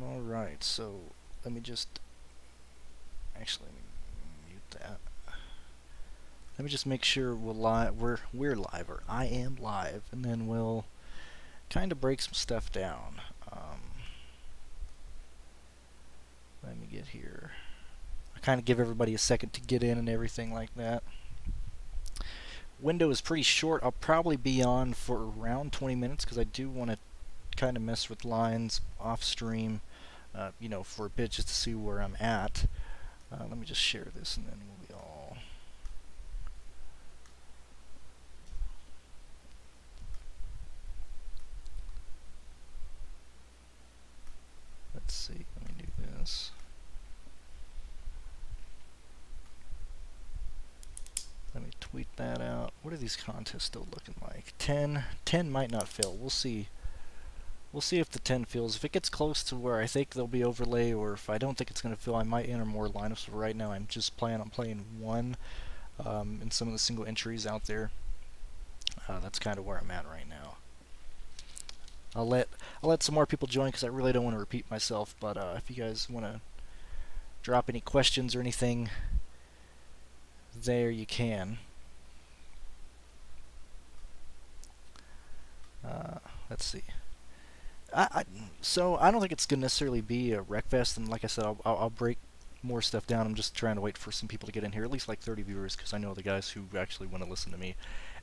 Alright, so let me just actually let me mute that. Let me just make sure we're live, or I am live, and then we'll kind of break some stuff down. Let me get here. I kind of give everybody a second to get in and everything like that. Window is pretty short. I'll probably be on for around 20 minutes because I do want to kind of mess with lines off stream, you know, for a bit just to see where I'm at. Let me just share this and then we'll be all... Let's see, let me do this. Let me tweet that out. What are these contests still looking like? 10 might not fill. We'll see. We'll see if the 10 fills. If it gets close to where I think there'll be overlay, or if I don't think it's going to fill, I might enter more lineups. But right now, I'm just planning on playing one in some of the single entries out there. That's kind of where I'm at right now. I'll let some more people join because I really don't want to repeat myself. But if you guys want to drop any questions or anything, there you can. Let's see. So I don't think it's gonna necessarily be a rec fest, and like I said, I'll break more stuff down. I'm just trying to wait for some people to get in here, at least like 30 viewers, because I know the guys who actually want to listen to me,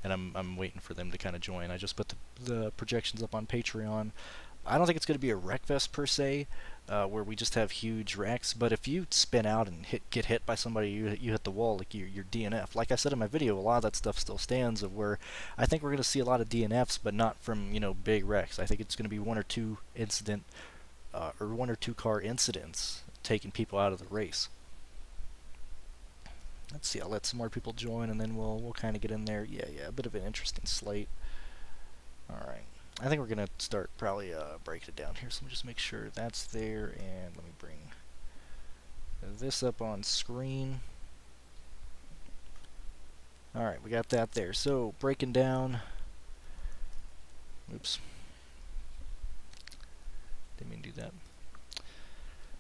and I'm waiting for them to kind of join. I just put the projections up on Patreon. I don't think it's going to be a wreck fest per se, where we just have huge wrecks. But if you spin out and get hit by somebody, you hit the wall, like you're DNF. Like I said in my video, a lot of that stuff still stands. Of where I think we're going to see a lot of DNFs, but not from big wrecks. I think it's going to be one or two car incidents taking people out of the race. Let's see. I'll let some more people join, and then we'll kind of get in there. Yeah, a bit of an interesting slate. All right. I think we're going to start probably breaking it down here, so let me just make sure that's there, and let me bring this up on screen. Alright, we got that there. So, breaking down... Oops. Didn't mean to do that.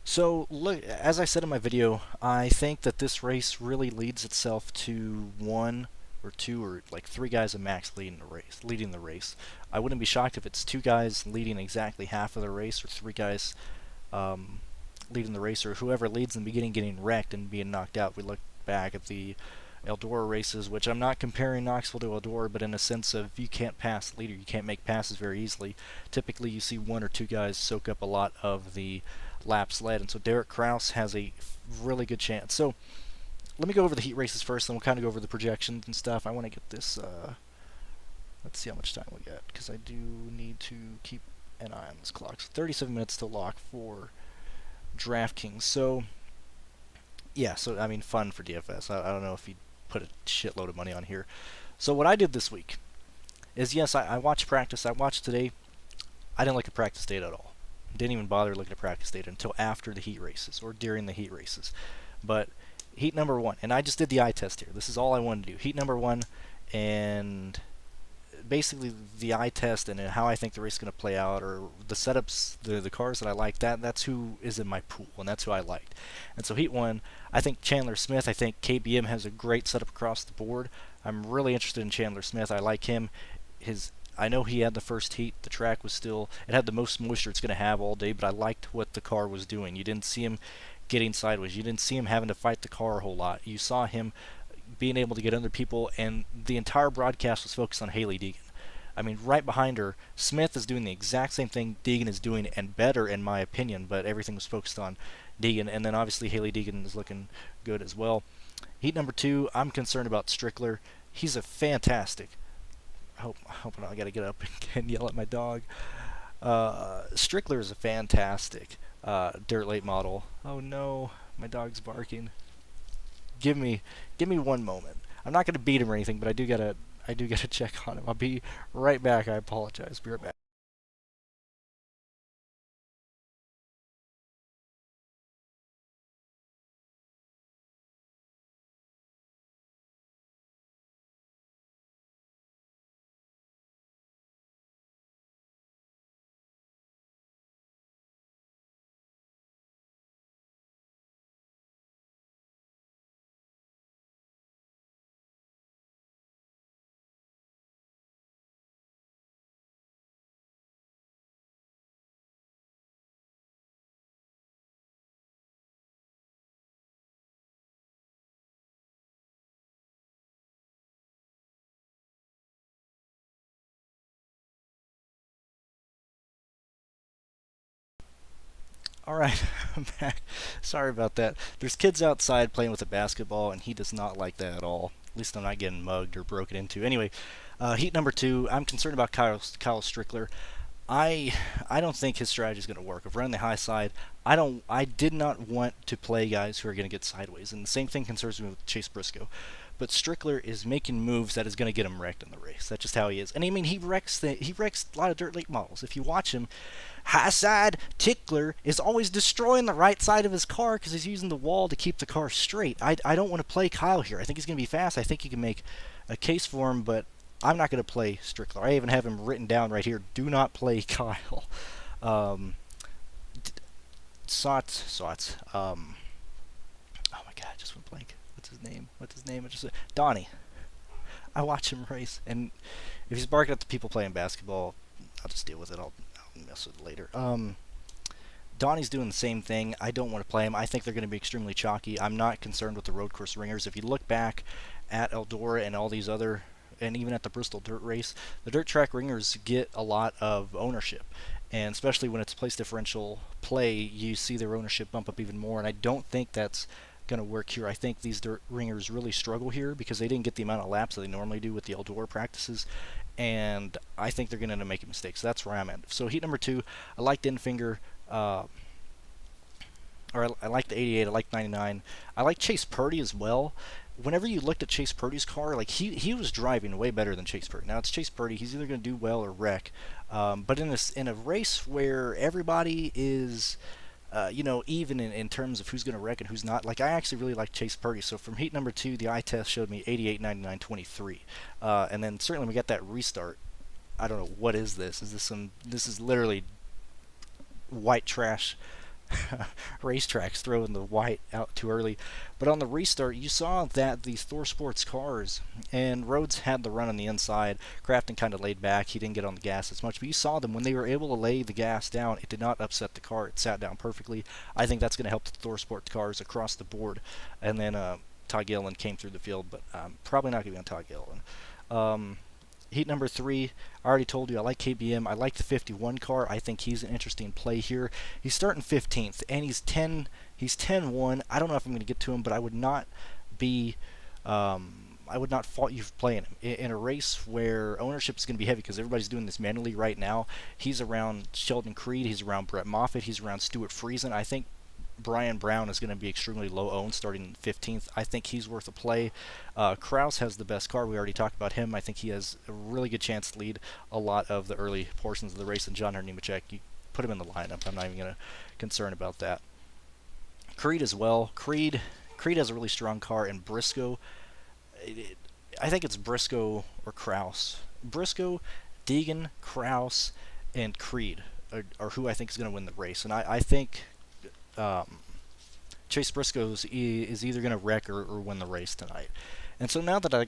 So, look, as I said in my video, I think that this race really leads itself to one or two or like three guys at max leading the race. I wouldn't be shocked if it's two guys leading exactly half of the race, or three guys leading the race, or whoever leads in the beginning getting wrecked and being knocked out. We look back at the Eldora races, which I'm not comparing Knoxville to Eldora, but in a sense of you can't pass the leader, you can't make passes very easily. Typically you see one or two guys soak up a lot of the laps led, and so Derek Kraus has a really good chance. So let me go over the heat races first, then we'll kind of go over the projections and stuff. I want to get this, let's see how much time we got, because I do need to keep an eye on this clock. So 37 minutes to lock for DraftKings. So, yeah, so, I mean, fun for DFS. I don't know if you put a shitload of money on here. So what I did this week is, yes, I watched practice. I watched today. I didn't look at practice data at all. Didn't even bother looking at practice data until after the heat races, or during the heat races. But heat number one, and I just did the eye test here. This is all I wanted to do. Heat number one, and basically the eye test and how I think the race is going to play out, or the setups, the cars that I like, that's who is in my pool, and that's who I liked. And so heat one, I think Chandler Smith, I think KBM has a great setup across the board. I'm really interested in Chandler Smith. I like him. I know he had the first heat. The track was still, it had the most moisture it's going to have all day, but I liked what the car was doing. You didn't see him getting sideways. You didn't see him having to fight the car a whole lot. You saw him being able to get under people, and the entire broadcast was focused on Hailie Deegan. I mean, right behind her, Smith is doing the exact same thing Deegan is doing, and better in my opinion, but everything was focused on Deegan, and then obviously Hailie Deegan is looking good as well. Heat number two, I'm concerned about Strickler. He's a fantastic... I gotta get up and yell at my dog. Strickler is a fantastic dirt late model. Oh no, my dog's barking. Give me 1 moment. I'm not gonna beat him or anything, but I do gotta check on him. I'll be right back. I apologize. Be right back. Alright, I'm back. Sorry about that. There's kids outside playing with a basketball, and he does not like that at all. At least I'm not getting mugged or broken into. Anyway, heat number 2, I'm concerned about Kyle Strickler. I I don't think his strategy is going to work. If we're on the high side, I did not want to play guys who are going to get sideways, and the same thing concerns me with Chase Briscoe. But Strickler is making moves that is going to get him wrecked in the race. That's just how he is. And I mean, he wrecks a lot of dirt late models. If you watch him, high side tickler is always destroying the right side of his car because he's using the wall to keep the car straight. I don't want to play Kyle here. I think he's going to be fast. I think he can make a case for him, but I'm not going to play Strickler. I even have him written down right here. Do not play Kyle. Um, Sots. Oh my god, I just went blank. What's his name? I just Donnie. I watch him race, and if he's barking at the people playing basketball, I'll just deal with it. I'll mess with it later. Donnie's doing the same thing. I don't want to play him. I think they're going to be extremely chalky. I'm not concerned with the road course ringers. If you look back at Eldora and all these other, and even at the Bristol dirt race, the dirt track ringers get a lot of ownership. And especially when it's place differential play, you see their ownership bump up even more. And I don't think that's going to work here. I think these dirt ringers really struggle here because they didn't get the amount of laps that they normally do with the Eldora practices. And I think they're going to end up making mistakes. So that's where I'm at. So heat number 2, I like Denfinger. I like the 88, I like 99. I like Chase Purdy as well. Whenever you looked at Chase Purdy's car, like he was driving way better than Chase Purdy. Now it's Chase Purdy; he's either going to do well or wreck. But in a race where everybody is, even in terms of who's going to wreck and who's not, like I actually really like Chase Purdy. So from heat number 2, the eye test showed me 88, 99, 23, and then certainly we got that restart. I don't know what is this. Is this some? This is literally white trash racetracks throwing the white out too early. But on the restart, you saw that these Thor Sports cars and Rhodes had the run on the inside. Crafton kind of laid back. He didn't get on the gas as much. But you saw them when they were able to lay the gas down. It did not upset the car. It sat down perfectly. I think that's going to help the Thor Sports cars across the board. And then Todd Gilliland came through the field, but probably not going to be on Todd Gilliland. Heat number 3, I already told you I like KBM. I like the 51 car. I think he's an interesting play here. He's starting 15th, and he's 10-1. I don't know if I'm going to get to him, but I would not fault you for playing him in a race where ownership is going to be heavy because everybody's doing this manually right now. He's around Sheldon Creed. He's around Brett Moffitt. He's around Stuart Friesen. I think Brian Brown is going to be extremely low owned starting 15th. I think he's worth a play. Kraus has the best car. We already talked about him. I think he has a really good chance to lead a lot of the early portions of the race. And John Nemechek, you put him in the lineup. I'm not even going to concern about that. Creed as well. Creed has a really strong car. And Briscoe, I think it's Briscoe or Kraus. Briscoe, Deegan, Kraus, and Creed are who I think is going to win the race. And I think Chase Briscoe is either going to wreck or win the race tonight. And so now that I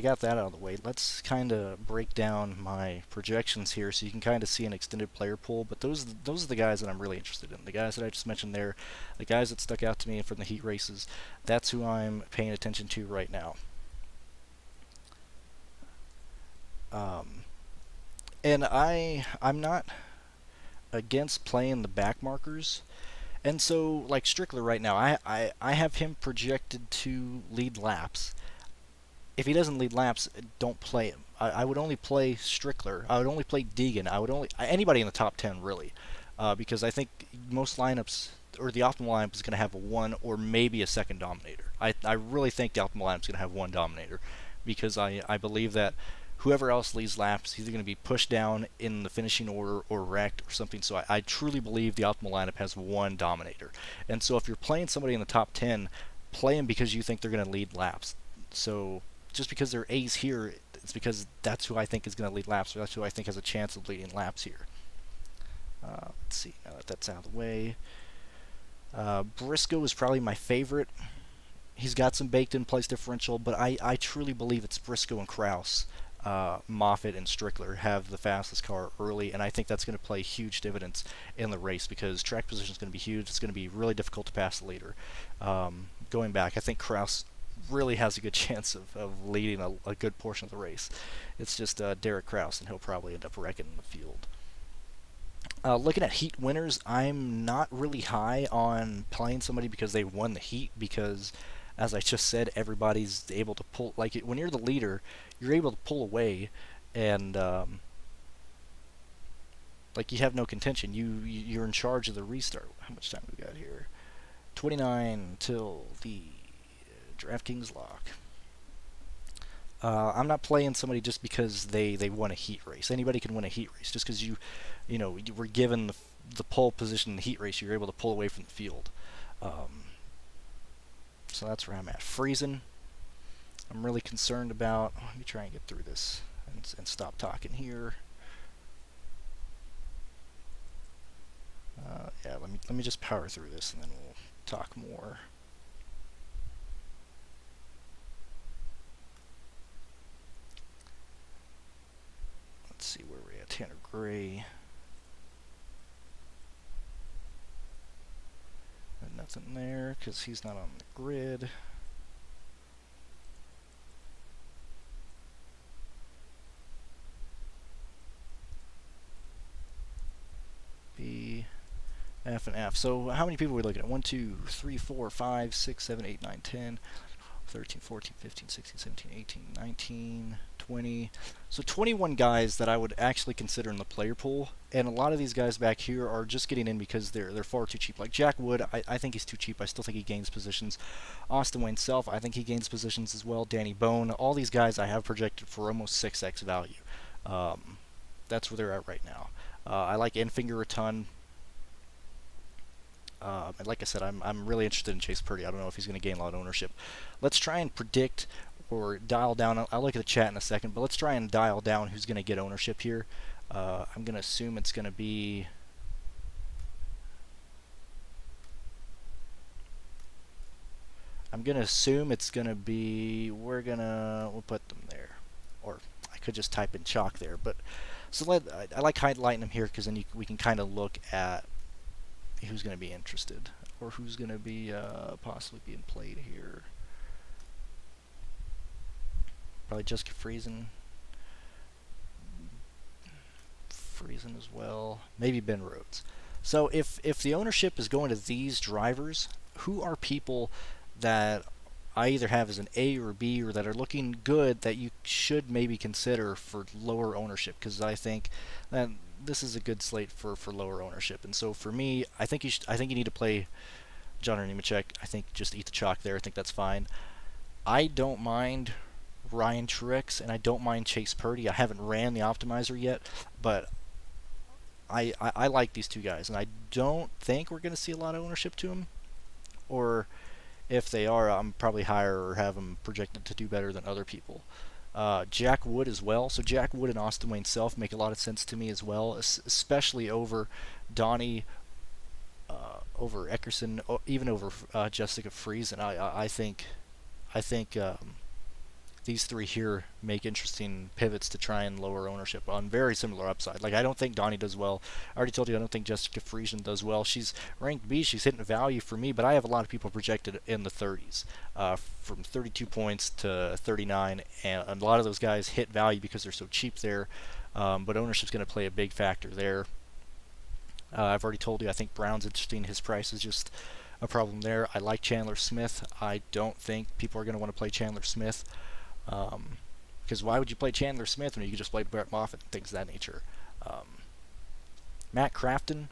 got that out of the way, let's kind of break down my projections here so you can kind of see an extended player pool. But those are the guys that I'm really interested in. The guys that I just mentioned there, the guys that stuck out to me from the heat races, that's who I'm paying attention to right now. And I'm not against playing the back markers. And so, like Strickler right now, I have him projected to lead laps. If he doesn't lead laps, don't play him. I would only play Strickler. I would only play Deegan. Anybody in the top 10 really, because I think most lineups or the optimal lineup is going to have a one or maybe a second dominator. I really think the optimal lineup is going to have one dominator, because I believe that whoever else leads laps is either going to be pushed down in the finishing order or wrecked or something. So I truly believe the optimal lineup has one dominator. And so if you're playing somebody in the top 10, play them because you think they're going to lead laps. So just because they're A's here, it's because that's who I think is going to lead laps, or that's who I think has a chance of leading laps here. Let's see, now that that's out of the way. Briscoe is probably my favorite. He's got some baked-in place differential, but I truly believe it's Briscoe and Kraus. Moffitt and Strickler have the fastest car early, and I think that's going to play huge dividends in the race because track position is going to be huge. It's going to be really difficult to pass the leader. Going back, I think Kraus really has a good chance of leading a good portion of the race. It's just Derek Kraus, and he'll probably end up wrecking the field. Looking at heat winners, I'm not really high on playing somebody because they won the heat, because as I just said, everybody's able to pull, like when you're the leader, you're able to pull away, and like you have no contention. You're in charge of the restart. How much time do we got here? 29 till the DraftKings lock. I'm not playing somebody just because they won a heat race. Anybody can win a heat race. Just because you were given the pole position in the heat race, you're able to pull away from the field. So that's where I'm at. Freezing, I'm really concerned about. Let me try and get through this and stop talking here. Yeah, let me just power through this and then we'll talk more. Let's see where we're at. Tanner Gray. And nothing there because he's not on the grid. B, F, and F. So how many people are we looking at? 1, 2, 3, 4, 5, 6, 7, 8, 9, 10, 13, 14, 15, 16, 17, 18, 19, 20. So 21 guys that I would actually consider in the player pool. And a lot of these guys back here are just getting in because they're far too cheap. Like Jack Wood, I think he's too cheap. I still think he gains positions. Austin Wayne Self, I think he gains positions as well. Danny Bone, all these guys I have projected for almost 6x value. That's where they're at right now. I like Enfinger a ton. And like I said, I'm really interested in Chase Purdy. I don't know if he's going to gain a lot of ownership. Let's try and predict or dial down. I'll look at the chat in a second, but let's try and dial down who's going to get ownership here. I'm going to assume it's going to be... we'll put them there. Or I could just type in chalk there. But so I like highlighting them here because then we can kind of look at who's going to be interested or who's going to be possibly being played here. Probably Jessica Friesen as well. Maybe Ben Rhodes. So if the ownership is going to these drivers, who are people that I either have as an A or B or that are looking good that you should maybe consider for lower ownership? Because I think that this is a good slate for lower ownership. And so for me, I think you need to play John Nemechek. I think just eat the chalk there. I think that's fine. I don't mind Ryan Truex and I don't mind Chase Purdy. I haven't ran the optimizer yet, but I like these two guys, and I don't think we're going to see a lot of ownership to them. Or if they are, I'm probably higher or have them projected to do better than other people. Jack Wood as well. So Jack Wood and Austin Wayne Self make a lot of sense to me as well, especially over Donnie, over Eckerson, even over Jessica Friesen. I think these three here make interesting pivots to try and lower ownership on very similar upside. Like I don't think Donnie does well. I already told you I don't think Jessica Friesen does well. She's ranked B. She's hitting value for me, but I have a lot of people projected in the 30s, from 32 points to 39, and a lot of those guys hit value because they're so cheap there. But ownership's going to play a big factor there. I've already told you I think Brown's interesting. His price is just a problem there. I like Chandler Smith. I don't think people are going to want to play Chandler Smith. Because why would you play Chandler Smith when you could just play Brett Moffitt and things of that nature? Matt Crafton,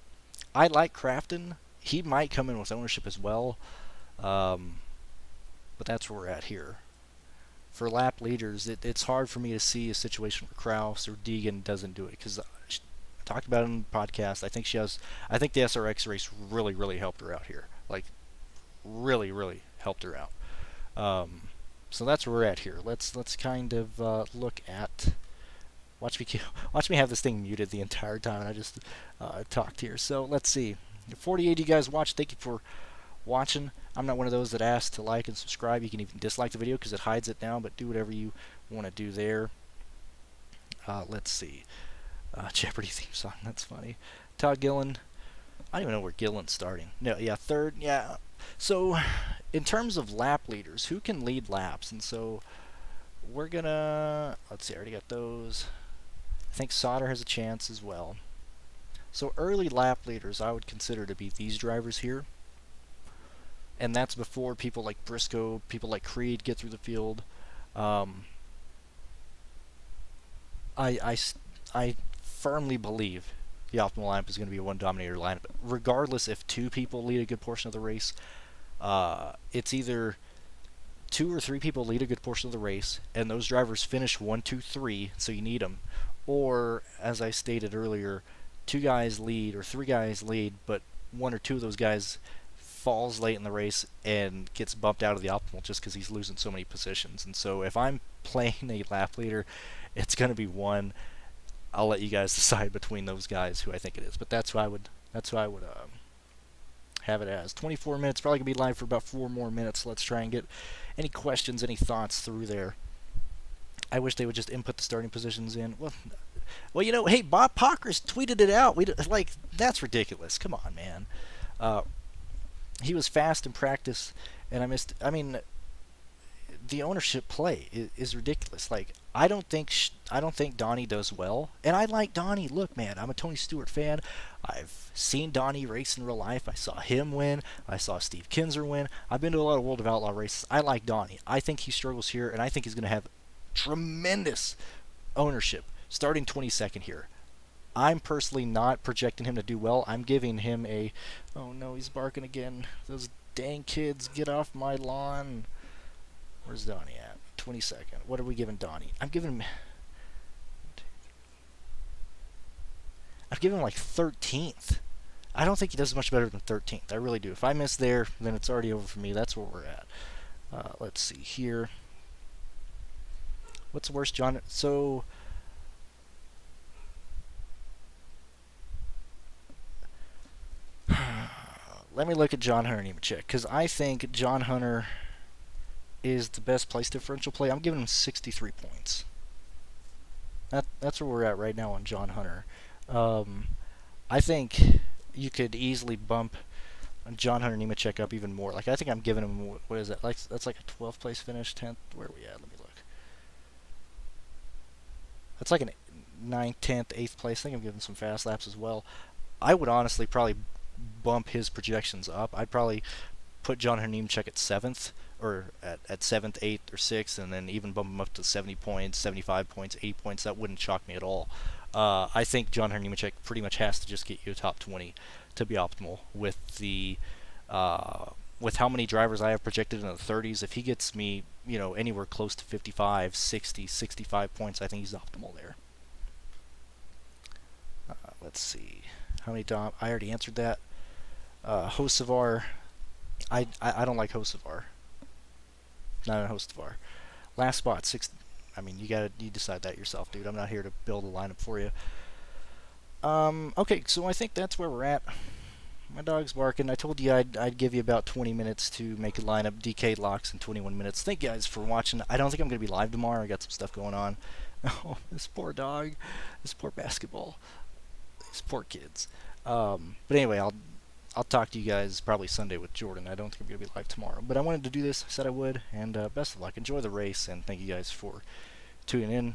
I like Crafton. He might come in with ownership as well, but that's where we're at here. For lap leaders, it's hard for me to see a situation where Kraus or Deegan doesn't do it, because I talked about it in the podcast. I think the SRX race really helped her out here. Like, really helped her out. So that's where we're at here. Let's kind of look at. Watch me have this thing muted the entire time, and I just talked here. So let's see. 48 of you guys watch. Thank you for watching. I'm not one of those that asks to like and subscribe. You can even dislike the video because it hides it now, but do whatever you want to do there. Let's see. Jeopardy theme song. That's funny. Todd Gillen. I don't even know where Gillen's starting. No, yeah, third. Yeah. So, in terms of lap leaders, who can lead laps? And so, we're gonna, let's see, I already got those. I think Sauter has a chance as well. So early lap leaders I would consider to be these drivers here. And that's before people like Briscoe, people like Creed get through the field. Um, I firmly believe the optimal lineup is going to be a one dominator lineup. Regardless if two people lead a good portion of the race, it's either two or three people lead a good portion of the race, and those drivers finish 1, 2, 3, so you need them. Or, as I stated earlier, two guys lead or three guys lead, but one or two of those guys falls late in the race and gets bumped out of the optimal just because he's losing so many positions. And so if I'm playing a lap leader, it's going to be one. I'll let you guys decide between those guys who I think it is. But that's who I would have it as. 24 minutes, probably going to be live for about 4 more minutes. Let's try and get any questions, any thoughts through there. I wish they would just input the starting positions in. Well, you know, hey, Bob Pockers tweeted it out. That's ridiculous. Come on, man. He was fast in practice, and I mean, the ownership play is ridiculous. Like, I don't think Donnie does well, and I like Donnie. Look, man, I'm a Tony Stewart fan. I've seen Donnie race in real life. I saw him win. I saw Steve Kinzer win. I've been to a lot of World of Outlaw races. I like Donnie. I think he struggles here, and I think he's going to have tremendous ownership starting 22nd here. I'm personally not projecting him to do well. I'm giving him a... Oh no, he's barking again. Those dang kids, get off my lawn. Where's Donnie at? 22nd. What are we giving Donnie? I'm giving him like 13th. I don't think he does much better than 13th. I really do. If I miss there, then it's already over for me. That's where we're at. Let's see here. What's the worst, John? So... let me look at John Hunter Nemechek, because I think John Hunter is the best place differential play. I'm giving him 63 points. That's where we're at right now on John Hunter. I think you could easily bump John Hunter Nemechek up even more. Like, I think I'm giving him, what is that? Like, that's like a 12th place finish, 10th. Where are we at? Let me look. That's like a 9th, 10th, 8th place. I think I'm giving some fast laps as well. I would honestly probably bump his projections up. I'd probably put John Hunter Nemechek at 7th, or at 7th, 8th, or 6th, and then even bump him up to 70 points, 75 points, 80 points. That wouldn't shock me at all. I think John Hunter Nemechek pretty much has to just get you a top 20 to be optimal with the with how many drivers I have projected in the 30s. If he gets me, you know, anywhere close to 55, 60, 65 points, I think he's optimal there. Let's see. How many Dom? I already answered that. Hocevar. I don't like Hocevar. Not a Hocevar. Last spot, 6. I mean, you decide that yourself, dude. I'm not here to build a lineup for you. Okay, so I think that's where we're at. My dog's barking. I told you I'd give you about 20 minutes to make a lineup. DK locks in 21 minutes. Thank you guys for watching. I don't think I'm going to be live tomorrow. I got some stuff going on. Oh, this poor dog. This poor basketball. These poor kids. But anyway, I'll talk to you guys probably Sunday with Jordan. I don't think I'm going to be live tomorrow. But I wanted to do this. I said I would. And best of luck. Enjoy the race. And thank you guys for tuning in.